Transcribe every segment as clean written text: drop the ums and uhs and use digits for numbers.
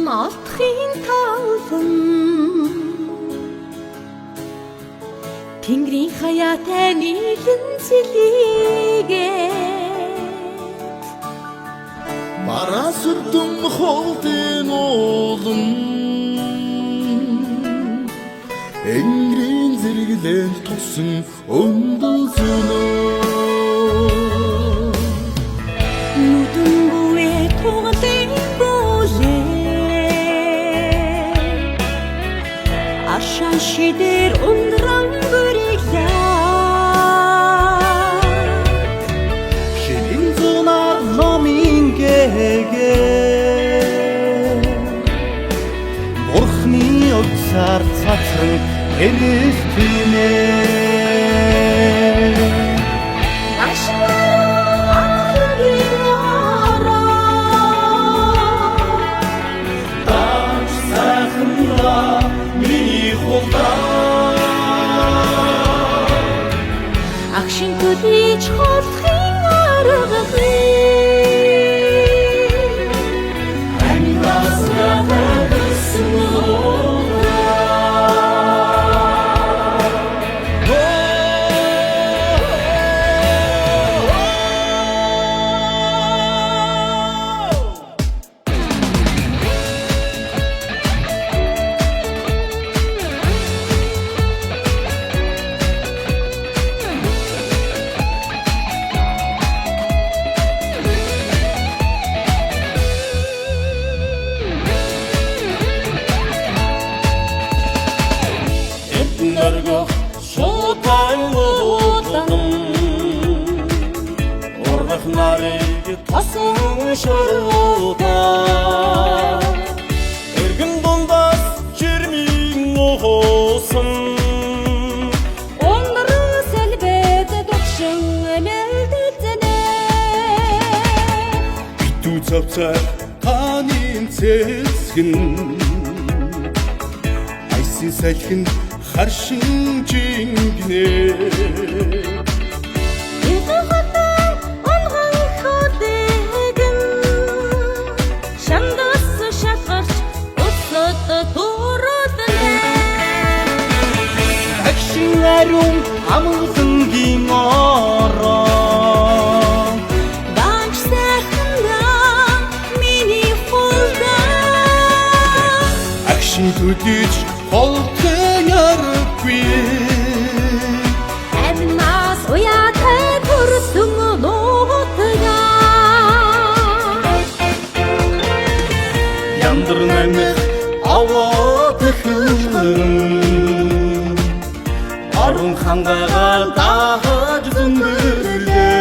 олдохын тавлан Тэнгэрийн хаяатай нийлэн цэлийгээд Бараа сүрдэн холдын уулан Энгэрийн зэрэглэн тусан өндөл зөнөө Нүдэн бүвээ тугалын болээ Ашан шидэр ундран бүриглээ Хилэн зунаар номын гээгээ Бурхны өгсаар цацран эрэлтэнэ Агшин төлөж холдохын аргагүй Аминаас ятагсан Нэргөө шуутай уулан Ургах нарыг тасан шуудаа Эргэн дундаас чирмийн уусан Ондроо сэлбэд догшин мэлдэцэнэ Битүү цавцай таанын цэсгэн Айсын салхин харшин жингнэ Эхэхэтэн онгон хөдэгэн Шандас шатгарч өсөд турууднэ Агшин ариун амгалангийн ороо Данч сайхандаа миний хулдаа Агшин төдийч холдын аргагүй Аминаас уяатай төрсөн нуутгаа Яндар нэмэх аваад эхлэн Орон хангагаар дааж зөндөлээ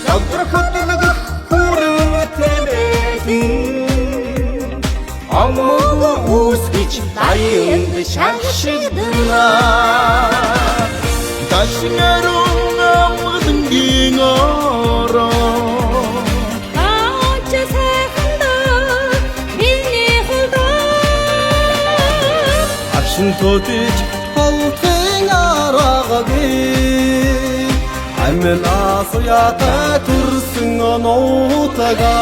Завдрах хөдөлгөх хүрэн тэмээн Амог үсгэж дайнд шагшигдана Дашнарун амгалангийн ороо Данч сайхандаа миний хулдаа Агшин төдийч холдын аргагүй Аминаас уяатай төрсөн нуутгаа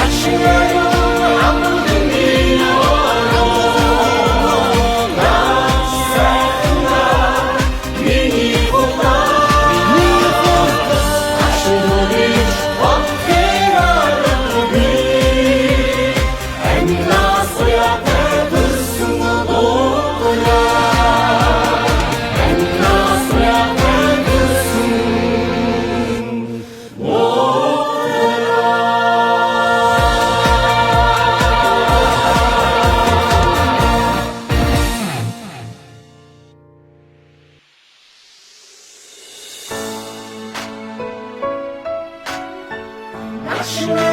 Агшин ариун амгалангийн ороо Данч сайхандаа миний хулдаа Агшин төдийч холдын аргагүй Аминаас уяатай төрсөн нуутгаа Аминаас уяатай төрсөн Agshina